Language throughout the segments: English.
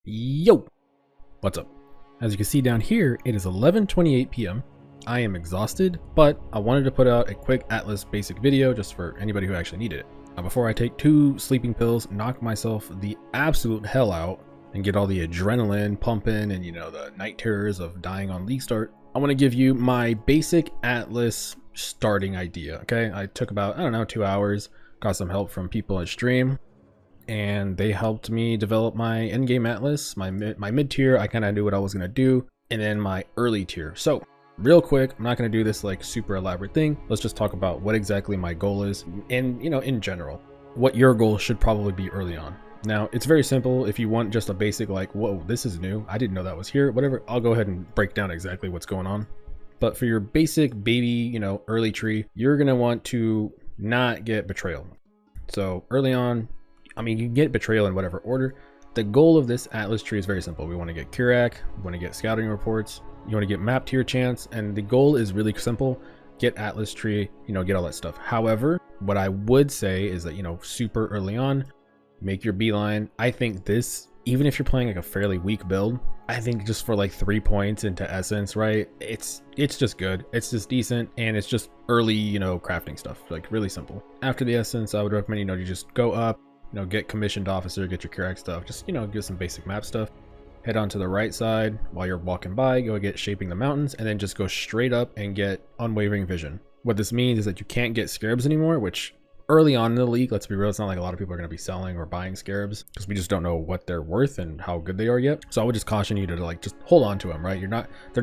Yo, what's up? As you can see down here, it is 11:28 p.m. I am exhausted, but I wanted to put out a quick Atlas basic video just for anybody who actually needed it. Now, before I take 2 sleeping pills, knock myself the absolute hell out, and get all the adrenaline pumping and the night terrors of dying on league start, I want to give you my basic Atlas starting idea. Okay, I took about 2 hours, got some help from people at stream, and they helped me develop my end game Atlas. My mid tier, I kind of knew what I was going to do, and then my early tier. So real quick, I'm not going to do this like super elaborate thing. Let's just talk about what exactly my goal is, and in general what your goal should probably be early on. Now, it's very simple. If you want just a basic like, whoa, this is new, I didn't know that was here, whatever, I'll go ahead and break down exactly what's going on. But for your basic baby early tree, you're going to want to not get betrayal. So early on, you can get betrayal in whatever order. The goal of this Atlas tree is very simple. We want to get Curac, we want to get scouting reports, you want to get map tier chance, and the goal is really simple. Get Atlas tree, get all that stuff. However, what I would say is that, super early on, make your beeline. I think this, even if you're playing like a fairly weak build, I think just for like 3 points into essence, right? It's just good. It's just decent, and it's just early, crafting stuff, like really simple. After the essence, I would recommend, you just go up, get commissioned officer, get your Curac stuff, just, get some basic map stuff. Head on to the right side while you're walking by, go get shaping the mountains, and then just go straight up and get unwavering vision. What this means is that you can't get scarabs anymore, which early on in the league, let's be real, it's not like a lot of people are going to be selling or buying scarabs because we just don't know what they're worth and how good they are yet. So I would just caution you to just hold on to them, right? They're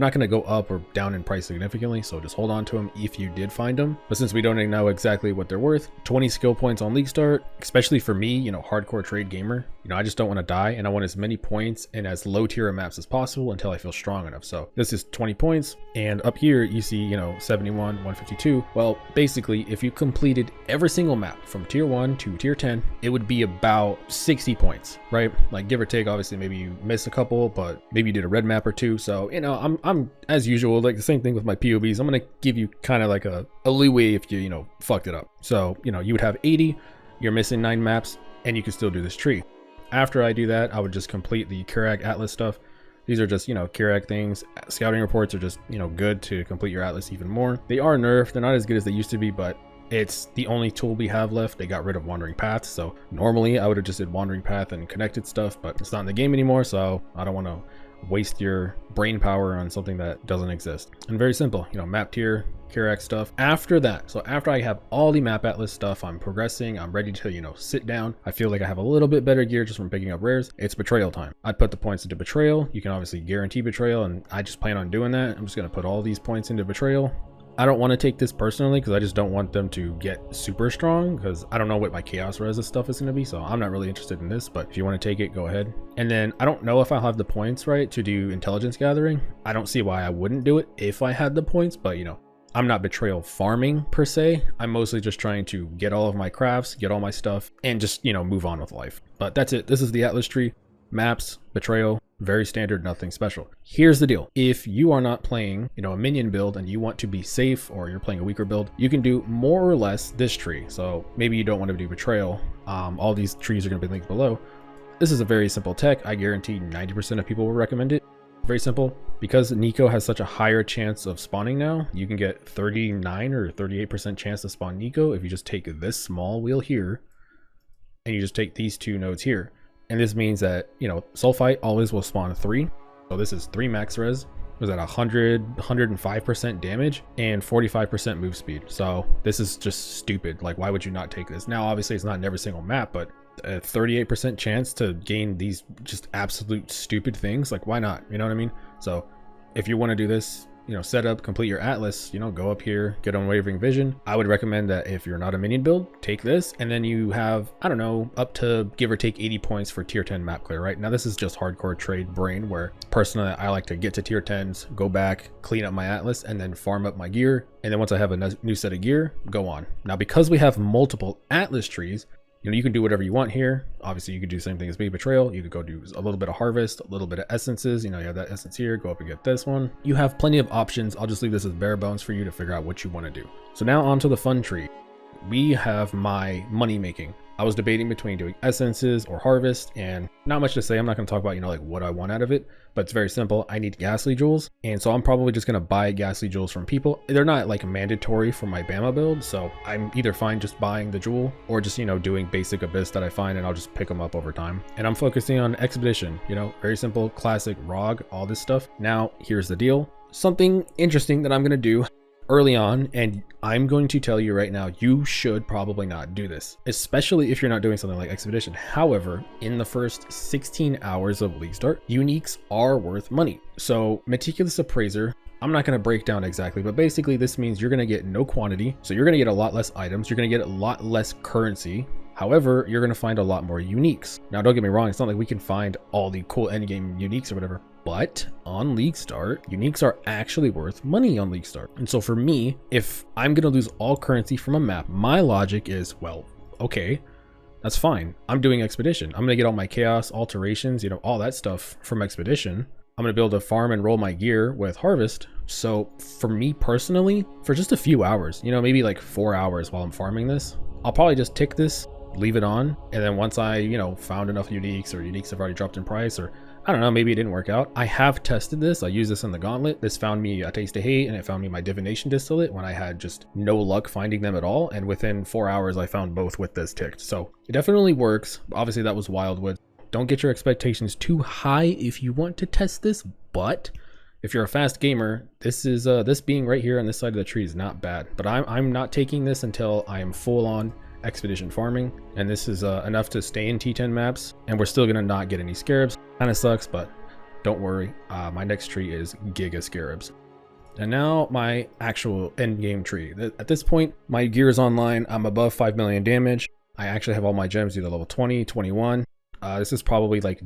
not going to go up or down in price significantly, so just hold on to them if you did find them. But since we don't even know exactly what they're worth, 20 skill points on league start, especially for me, hardcore trade gamer, I just don't want to die, and I want as many points and as low tier maps as possible until I feel strong enough. So this is 20 points, and up here you see 71, 152. Well, basically, if you completed every single map from tier 1 to tier 10, it would be about 60 points, right? Like, give or take. Obviously, maybe you miss a couple, but maybe you did a red map or two. So I'm as usual, like the same thing with my POBs. I'm gonna give you kind of like a leeway if you fucked it up. So you would have 80, you're missing 9 maps, and you can still do this tree. After I do that, I would just complete the Curac Atlas stuff. These are just, Curac things. Scouting reports are just, good to complete your Atlas even more. They are nerfed. They're not as good as they used to be, but it's the only tool we have left. They got rid of Wandering Paths. So normally I would have just did Wandering Path and connected stuff, but it's not in the game anymore. So I don't want to waste your brain power on something that doesn't exist. And very simple, map tier, Curac stuff. After that, so after I have all the map Atlas stuff, I'm progressing, I'm ready to sit down. I feel like I have a little bit better gear just from picking up rares. It's betrayal time. I'd put the points into betrayal. You can obviously guarantee betrayal, and I just plan on doing that. I'm just going to put all these points into betrayal. I don't want to take this personally because I just don't want them to get super strong, because I don't know what my chaos res stuff is going to be, so I'm not really interested in this. But if you want to take it, go ahead. And then I don't know if I'll have the points right to do intelligence gathering. I don't see why I wouldn't do it if I had the points, but I'm not betrayal farming per se. I'm mostly just trying to get all of my crafts, get all my stuff, and just move on with life. But that's it. This is the Atlas tree. Maps, betrayal, very standard, nothing special. Here's the deal. If you are not playing a minion build and you want to be safe, or you're playing a weaker build, you can do more or less this tree. So maybe you don't want to do betrayal. All these trees are going to be linked below. This is a very simple tech. I guarantee 90% of people will recommend it. Very simple. Because Nico has such a higher chance of spawning now, you can get 39 or 38% chance to spawn Nico if you just take this small wheel here and you just take these 2 nodes here. And this means that, Sulfite always will spawn 3. So this is 3 max res. Was at 105% damage and 45% move speed. So this is just stupid. Like, why would you not take this? Now, obviously it's not in every single map, but a 38% chance to gain these just absolute stupid things, like, why not? You know what I mean? So if you want to do this, set up, complete your Atlas, go up here, get unwavering vision. I would recommend that if you're not a minion build, take this, and then you have, I don't know, up to give or take 80 points for tier 10 map clear, right? Now this is just hardcore trade brain, where personally I like to get to tier 10s, go back, clean up my Atlas, and then farm up my gear. And then once I have a new set of gear, go on. Now, because we have multiple Atlas trees, you can do whatever you want here. Obviously you could do the same thing as me, betrayal. You could go do a little bit of harvest, a little bit of essences. You have that essence here, go up and get this one. You have plenty of options. I'll just leave this as bare bones for you to figure out what you want to do. So now onto the fun tree. We have my money making. I was debating between doing essences or harvest, and not much to say. I'm not going to talk about, like what I want out of it, but it's very simple. I need ghastly jewels, and so I'm probably just going to buy ghastly jewels from people. They're not like mandatory for my Bama build, so I'm either fine just buying the jewel or just, doing basic abyss that I find, and I'll just pick them up over time. And I'm focusing on expedition, very simple, classic, ROG, all this stuff. Now, here's the deal. Something interesting that I'm going to do early on, and I'm going to tell you right now, you should probably not do this, especially if you're not doing something like expedition. However, in the first 16 hours of league start, uniques are worth money. So meticulous appraiser, I'm not going to break down exactly, but basically this means you're going to get no quantity, so you're going to get a lot less items, you're going to get a lot less currency. However, you're going to find a lot more uniques. Now, don't get me wrong, it's not like we can find all the cool endgame uniques or whatever, but on League Start, uniques are actually worth money on League Start. And so for me, if I'm going to lose all currency from a map, my logic is, well, okay, that's fine. I'm doing expedition. I'm going to get all my chaos, alterations, all that stuff from expedition. I'm going to be able to farm and roll my gear with harvest. So for me personally, for just a few hours, maybe like 4 hours while I'm farming this, I'll probably just tick this, leave it on, and then once I found enough uniques, or uniques have already dropped in price, or I don't know, maybe it didn't work out. I have tested this. I used this in the gauntlet. This found me a taste of hate, and it found me my divination distillate when I had just no luck finding them at all, and within 4 hours I found both with this ticked. So it definitely works. Obviously that was Wildwood. Don't get your expectations too high if you want to test this, but if you're a fast gamer, this is this being right here on this side of the tree is not bad. But I'm not taking this until I am full on expedition farming, and this is enough to stay in T10 maps, and we're still gonna not get any scarabs. Kind of sucks, but don't worry, my next tree is giga scarabs. And now my actual end game tree. At this point, my gear is online. I'm above 5 million damage. I actually have all my gems either level 20, 21. This is probably like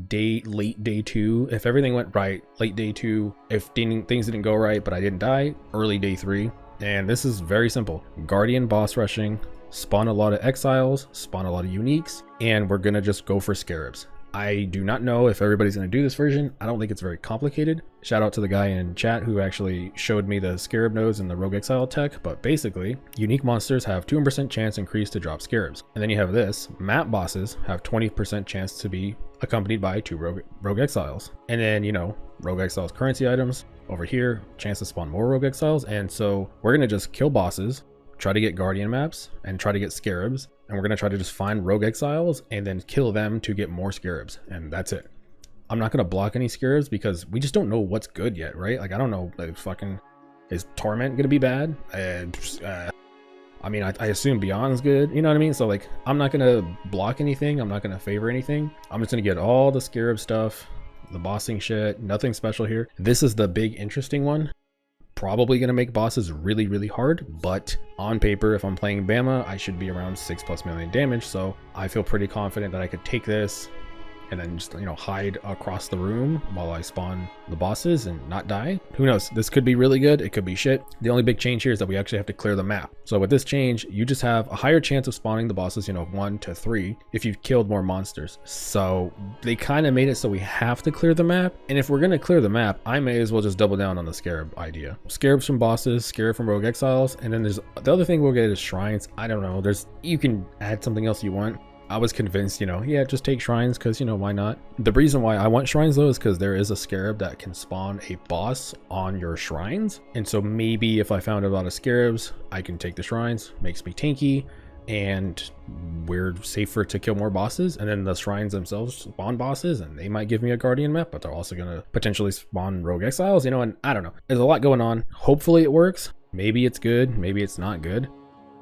late day 2. If everything went right, late day 2. If things didn't go right, but I didn't die, early day 3. And this is very simple. Guardian boss rushing, spawn a lot of exiles, spawn a lot of uniques, and we're gonna just go for scarabs. I do not know if everybody's going to do this version. I don't think it's very complicated. Shout out to the guy in chat who actually showed me the scarab nodes and the rogue exile tech. But basically, unique monsters have 2% chance increase to drop scarabs. And then you have this, map bosses have 20% chance to be accompanied by 2 rogue exiles. And then, rogue exiles currency items over here, chance to spawn more rogue exiles. And so we're going to just kill bosses, try to get guardian maps, and try to get scarabs. And we're going to try to just find rogue exiles and then kill them to get more scarabs. And that's it. I'm not going to block any scarabs because we just don't know what's good yet, right? Like, I don't know, like, is Torment going to be bad? I mean, I assume Beyond's good, you know what I mean? So, like, I'm not going to block anything. I'm not going to favor anything. I'm just going to get all the scarab stuff, the bossing shit, nothing special here. This is the big interesting one. Probably going to make bosses really, really hard, but on paper, if I'm playing Bama, I should be around 6+ million damage. So I feel pretty confident that I could take this and then just, hide across the room while I spawn the bosses and not die. Who knows? This could be really good. It could be shit. The only big change here is that we actually have to clear the map. So with this change, you just have a higher chance of spawning the bosses, 1 to 3 if you've killed more monsters. So they kind of made it so we have to clear the map. And if we're going to clear the map, I may as well just double down on the scarab idea. Scarabs from bosses, scarab from rogue exiles. And then there's the other thing we'll get is shrines. I don't know. You can add something else you want. I was convinced, yeah, just take shrines because, why not? The reason why I want shrines though is because there is a scarab that can spawn a boss on your shrines. And so maybe if I found a lot of scarabs, I can take the shrines, makes me tanky, and we're safer to kill more bosses. And then the shrines themselves spawn bosses, and they might give me a guardian map, but they're also going to potentially spawn rogue exiles, and I don't know. There's a lot going on. Hopefully it works. Maybe it's good. Maybe it's not good.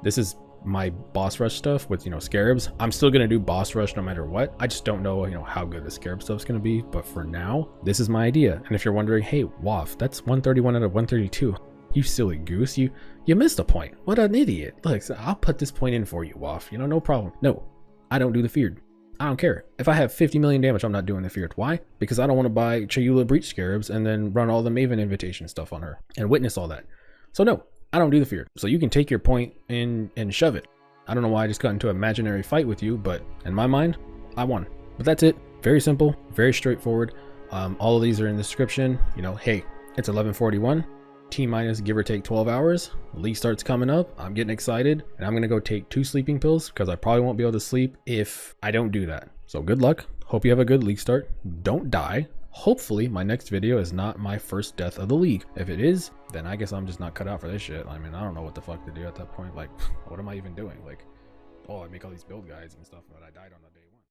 This is my boss rush stuff with scarabs. I'm still gonna do boss rush no matter what. I just don't know how good the scarab stuff's gonna be, but for now this is my idea. And if you're wondering, hey Waff, that's 131 out of 132, you silly goose, you missed a point. What an idiot. Look, I'll put this point in for you, Waff, no problem. No, I don't do the feared. I don't care. If I have 50 million damage, I'm not doing the feared. Why? Because I don't want to buy Chayula breach scarabs and then run all the Maven invitation stuff on her and witness all that. So no, I don't do the fear. So you can take your point in and shove it. I don't know why I just got into an imaginary fight with you, but in my mind, I won. But that's it. Very simple, very straightforward. All of these are in the description. Hey, it's 11:41. T-minus give or take 12 hours. League starts coming up. I'm getting excited, and I'm gonna go take 2 sleeping pills because I probably won't be able to sleep if I don't do that. So good luck. Hope you have a good league start. Don't die. Hopefully my next video is not my first death of the league. If it is, then I guess I'm just not cut out for this shit. I mean, I don't know what the fuck to do at that point. Like, what am I even doing? Like, oh, I make all these build guides and stuff, but I died on the day.